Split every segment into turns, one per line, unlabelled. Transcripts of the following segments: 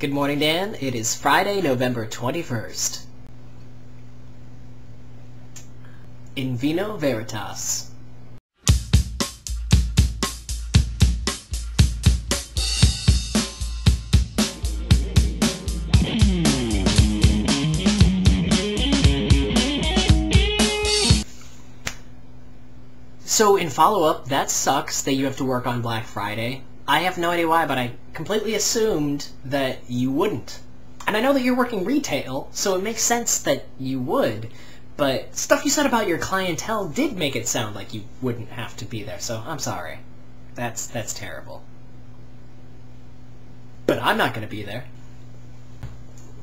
Good morning, Dan. It is Friday, November 21st. In vino veritas. So in follow-up, that sucks that you have to work on Black Friday. I have no idea why, but I completely assumed that you wouldn't. And I know that you're working retail, so it makes sense that you would. But stuff you said about your clientele did make it sound like you wouldn't have to be there, so I'm sorry. That's terrible. But I'm not going to be there.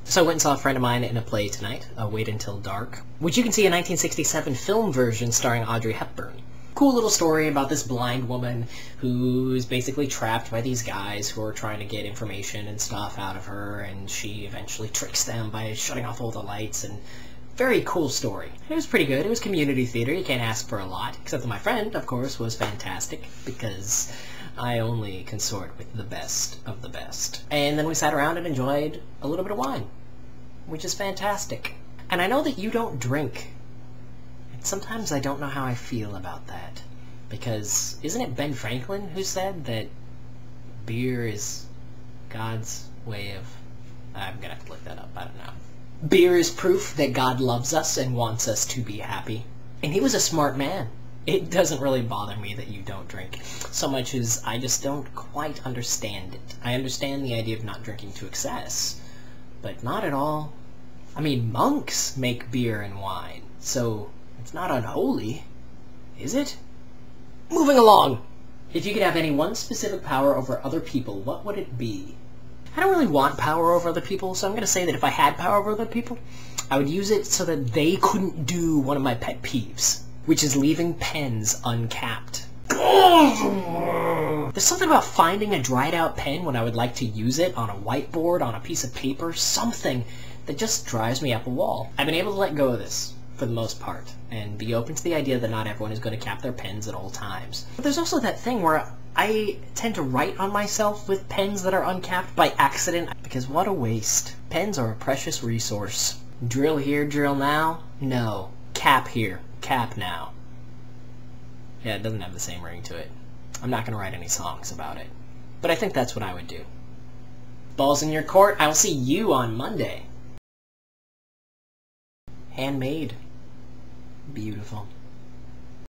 So I went and saw a friend of mine in a play tonight, Wait Until Dark, which you can see a 1967 film version starring Audrey Hepburn. Cool little story about this blind woman who's basically trapped by these guys who are trying to get information and stuff out of her, and she eventually tricks them by shutting off all the lights, and very cool story. It was pretty good. It was community theater. You can't ask for a lot, except that my friend, of course, was fantastic, because I only consort with the best of the best. And then we sat around and enjoyed a little bit of wine, which is fantastic. And I know that you don't drink. Sometimes I don't know how I feel about that, because isn't it Ben Franklin who said that beer is God's way of... I'm gonna have to look that up, I don't know. Beer is proof that God loves us and wants us to be happy. And he was a smart man. It doesn't really bother me that you don't drink, so much as I just don't quite understand it. I understand the idea of not drinking to excess, but not at all. I mean, monks make beer and wine, so... it's not unholy, is it? Moving along! If you could have any one specific power over other people, what would it be? I don't really want power over other people, so I'm going to say that if I had power over other people, I would use it so that they couldn't do one of my pet peeves, which is leaving pens uncapped. There's something about finding a dried out pen when I would like to use it on a whiteboard, on a piece of paper, something that just drives me up a wall. I've been able to let go of this, for the most part, and be open to the idea that not everyone is going to cap their pens at all times. But there's also that thing where I tend to write on myself with pens that are uncapped by accident, because what a waste. Pens are a precious resource. Drill here, drill now? No. Cap here, cap now. Yeah, it doesn't have the same ring to it. I'm not going to write any songs about it. But I think that's what I would do. Balls in your court, I'll see you on Monday. Handmade. Beautiful.